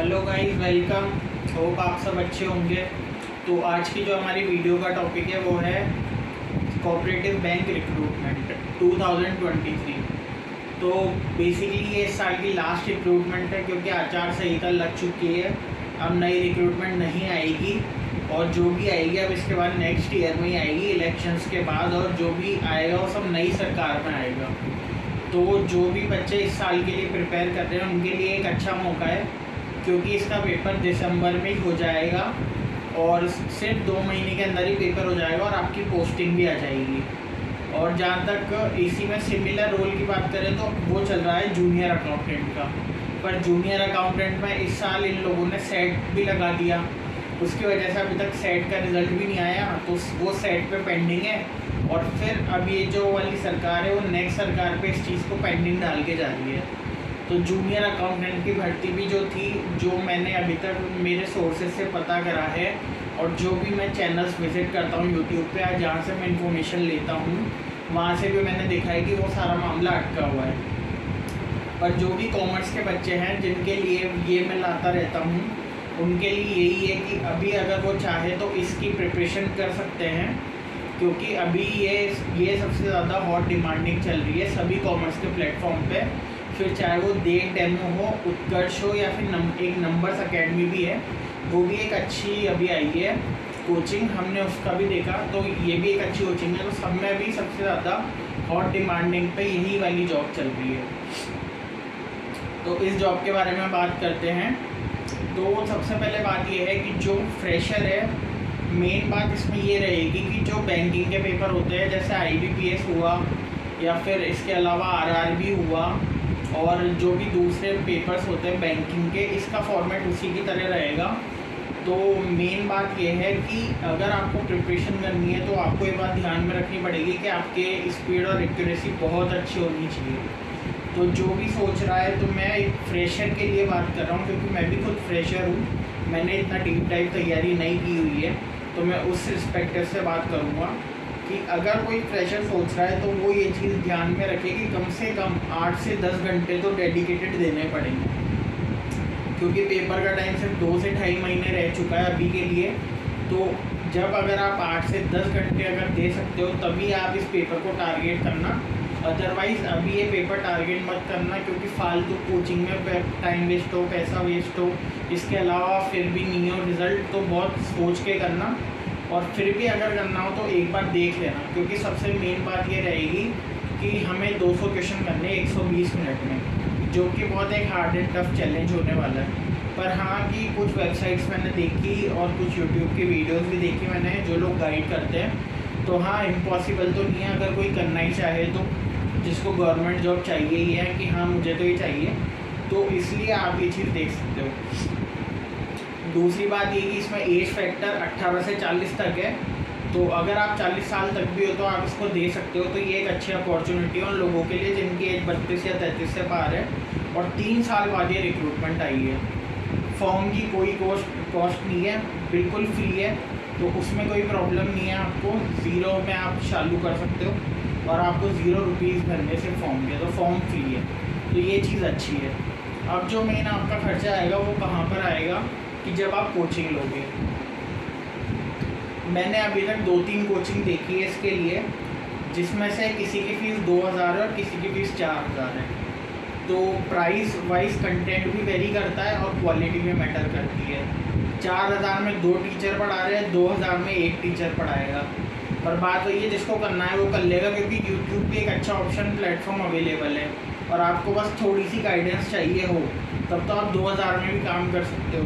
Hello guys, welcome. Hope आप सब अच्छे होंगे। तो आज की जो हमारी वीडियो का टॉपिक है वो है कोऑपरेटिव बैंक रिक्रूटमेंट 2023। तो बेसिकली ये इस साल की लास्ट रिक्रूटमेंट है, क्योंकि आचार संहिता लग चुकी है। अब नई रिक्रूटमेंट नहीं आएगी, और जो भी आएगी अब इसके बाद नेक्स्ट ईयर में ही आएगी, इलेक्शंस के बाद। और जो भी आएगा वो सब नई सरकार में आएगा। तो जो भी बच्चे इस साल के लिए प्रिपेयर कर रहे हैं उनके लिए एक अच्छा मौका है, क्योंकि इसका पेपर दिसंबर में ही हो जाएगा और सिर्फ 2 महीने के अंदर ही पेपर हो जाएगा और आपकी पोस्टिंग भी आ जाएगी। और जहाँ तक इसी में सिमिलर रोल की बात करें तो वो चल रहा है जूनियर अकाउंटेंट का। पर जूनियर अकाउंटेंट में इस साल इन लोगों ने सेट भी लगा दिया, उसकी वजह से अभी तक सेट का रिज़ल्ट भी नहीं आया, तो वो सेट पे पेंडिंग है। और फिर अब ये जो वाली सरकार है वो नेक्स्ट सरकार पे इस चीज़ को पेंडिंग डाल के जा रही है। तो जूनियर अकाउंटेंट की भर्ती भी जो थी, जो मैंने अभी तक मेरे सोर्सेज से पता करा है और जो भी मैं चैनल्स विज़िट करता हूँ यूट्यूब पे, जहाँ से मैं इन्फॉर्मेशन लेता हूँ, वहाँ से भी मैंने देखा है कि वो सारा मामला अटका हुआ है। पर जो भी कॉमर्स के बच्चे हैं जिनके लिए ये मैं लाता रहता हूँ, उनके लिए यही है कि अभी अगर वो चाहे तो इसकी प्रिपरेशन कर सकते हैं, क्योंकि अभी ये सबसे ज़्यादा हॉट डिमांडिंग चल रही है सभी कॉमर्स के प्लेटफॉर्म पे। फिर चाहे वो देख डेमो हो, उत्कर्ष हो, या फिर एक नंबर्स अकेडमी भी है, वो भी एक अच्छी अभी आई है कोचिंग, हमने उसका भी देखा, तो ये भी एक अच्छी कोचिंग है। तो सब में भी सबसे ज़्यादा हॉट डिमांडिंग पे यही वाली जॉब चल रही है। तो इस जॉब के बारे में बात करते हैं। तो सबसे पहले बात यह है कि जो फ्रेशर है, मेन बात इसमें ये रहेगी कि जो बैंकिंग के पेपर होते हैं, जैसे IBPS हुआ या फिर इसके अलावा RRB हुआ, और जो भी दूसरे पेपर्स होते हैं बैंकिंग के, इसका फॉर्मेट उसी की तरह रहेगा। तो मेन बात यह है कि अगर आपको प्रिपरेशन करनी है तो आपको ये बात ध्यान में रखनी पड़ेगी कि आपके स्पीड और एक्यूरेसी बहुत अच्छी होनी चाहिए। तो जो भी सोच रहा है, तो मैं एक फ्रेशर के लिए बात कर रहा हूँ, क्योंकि मैं भी खुद फ्रेशर हूँ, मैंने इतना डीप डाइव तैयारी नहीं की हुई है, तो मैं उस रिस्पेक्टिव से बात करूँगा कि अगर कोई फ्रेशर सोच रहा है तो वो ये चीज़ ध्यान में रखे कि कम से कम 8 से 10 घंटे तो डेडिकेटेड देने पड़ेंगे, क्योंकि पेपर का टाइम सिर्फ 2 से 2.5 महीने रह चुका है अभी के लिए। तो जब अगर आप 8 से 10 घंटे अगर दे सकते हो तभी आप इस पेपर को टारगेट करना, अदरवाइज़ अभी ये पेपर टारगेट मत करना, क्योंकि फालतू कोचिंग में टाइम वेस्ट हो, पैसा वेस्ट हो, इसके अलावा फिर भी नहीं हो रिज़ल्ट। तो बहुत सोच के करना, और फिर भी अगर करना हो तो एक बार देख लेना, क्योंकि सबसे मेन बात ये रहेगी कि हमें 200 क्वेश्चन करने 120 मिनट में, जो कि बहुत एक हार्ड एंड टफ चैलेंज होने वाला है। पर हाँ, कि कुछ वेबसाइट्स मैंने देखी और कुछ यूट्यूब की वीडियोस भी देखी मैंने, जो लोग गाइड करते हैं। तो हाँ, इम्पॉसिबल तो नहीं है अगर कोई करना ही चाहे तो, जिसको गवर्नमेंट जॉब चाहिए ही है कि हाँ मुझे तो ये चाहिए, तो इसलिए आप ये चीज़ देख सकते हो। दूसरी बात ये कि इसमें एज फैक्टर 18 से 40 तक है, तो अगर आप 40 साल तक भी हो तो आप इसको दे सकते हो। तो ये एक अच्छी अपॉर्चुनिटी है उन लोगों के लिए जिनकी एज 32 या 33 से पार है, और 3 साल बाद ये रिक्रूटमेंट आई है। फॉर्म की कोई कॉस्ट नहीं है, बिल्कुल फ्री है, तो उसमें कोई प्रॉब्लम नहीं है। आपको 0 में आप चालू कर सकते हो, और आपको 0 रुपीज़ भरने से फॉर्म के, तो फॉर्म फ्री है, तो ये चीज़ अच्छी है। अब जो मेन आपका खर्चा आएगा वो कहाँ पर आएगा, कि जब आप कोचिंग लोगे। मैंने अभी तक 2-3 कोचिंग देखी है इसके लिए, जिसमें से किसी की फ़ीस 2000 है और किसी की फ़ीस 4000 है। तो प्राइस वाइज कंटेंट भी वेरी करता है और क्वालिटी भी मैटर करती है। 4000 में 2 टीचर पढ़ा रहे हैं, 2000 में 1 टीचर पढ़ाएगा। पर बात वही है, जिसको करना है वो कर लेगा, क्योंकि यूट्यूब भी एक अच्छा ऑप्शन प्लेटफॉर्म अवेलेबल है, और आपको बस थोड़ी सी गाइडेंस चाहिए हो तब तो आप 2000 में भी काम कर सकते हो।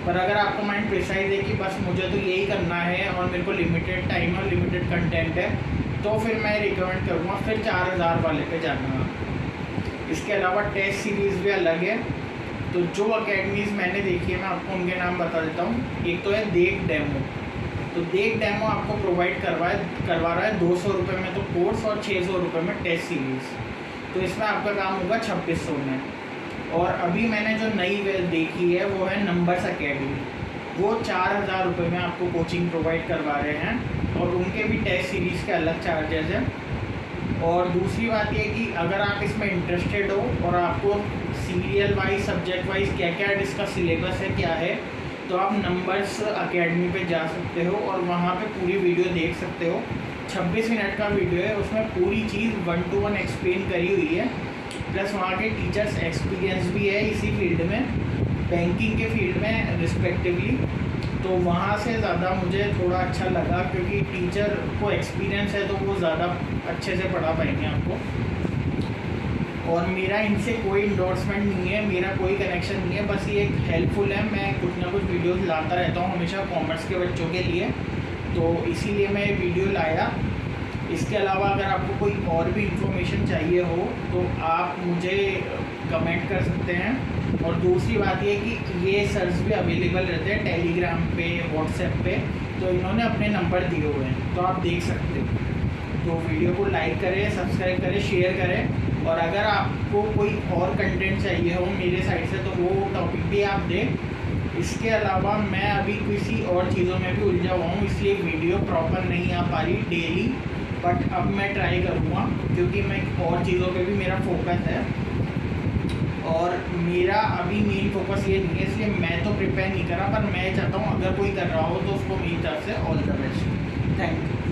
पर अगर आपका माइंड प्रिसाइज है कि बस मुझे तो यही करना है और मेरे को लिमिटेड टाइम और लिमिटेड कंटेंट है, तो फिर मैं रिकमेंड करूँगा फिर 4000 वाले पे जाना। इसके अलावा टेस्ट सीरीज़ भी अलग है। तो जो अकेडमीज़ मैंने देखी है मैं आपको उनके नाम बता देता हूँ। एक तो है देख डेमो, तो देख डेमो आपको प्रोवाइड करवा रहा है 200 रुपये में तो कोर्स, और 600 रुपये में टेस्ट सीरीज़। तो इसमें आपका काम होगा 2600 में। और अभी मैंने जो नई देखी है वो है नंबर्स अकेडमी, वो 4000 रुपये में आपको कोचिंग प्रोवाइड करवा रहे हैं, और उनके भी टेस्ट सीरीज़ के अलग चार्जेस हैं। और दूसरी बात ये कि अगर आप इसमें इंटरेस्टेड हो और आपको सीरियल वाइज, सब्जेक्ट वाइज क्या क्या इसका सिलेबस है, क्या है, तो आप नंबर्स अकेडमी पे जा सकते हो और वहाँ पे पूरी वीडियो देख सकते हो। 26 मिनट का वीडियो है, उसमें पूरी चीज़ 1 to 1 एक्सप्लेन करी हुई है, प्लस वहाँ के टीचर्स एक्सपीरियंस भी है इसी फील्ड में, बैंकिंग के फील्ड में रिस्पेक्टिवली। तो वहाँ से ज़्यादा मुझे थोड़ा अच्छा लगा, क्योंकि टीचर को एक्सपीरियंस है तो वो ज़्यादा अच्छे से पढ़ा पाएंगे आपको। और मेरा इनसे कोई इंडोर्समेंट नहीं है, मेरा कोई कनेक्शन नहीं है, बस ये एक हेल्पफुल है। मैं कुछ ना कुछ वीडियोस लाता रहता हूँ हमेशा कॉमर्स के बच्चों के लिए, तो इसीलिए मैं ये वीडियो लाया। इसके अलावा अगर आपको कोई और भी इंफॉर्मेशन चाहिए हो तो आप मुझे कमेंट कर सकते हैं। और दूसरी बात ये कि ये सर्च भी अवेलेबल रहते हैं टेलीग्राम पे, व्हाट्सएप पे, तो इन्होंने अपने नंबर दिए हुए हैं, तो आप देख सकते हो। तो वीडियो को लाइक करें, सब्सक्राइब करें, शेयर करें, और अगर आपको कोई और कंटेंट चाहिए हो मेरे साइड से तो वो टॉपिक भी आप दें। इसके अलावा मैं अभी किसी और चीज़ों में भी उलझा हुआ हूँ, इसलिए वीडियो प्रॉपर नहीं आ पा रही डेली, बट अब मैं ट्राई करूँगा, क्योंकि मैं और चीज़ों पे भी मेरा फोकस है। और मेरा अभी मेन फोकस ये नहीं है, इसलिए मैं तो प्रिपेयर नहीं करा, पर मैं चाहता हूँ अगर कोई कर रहा हो तो उसको मेरी तरफ से all the best. Thank you.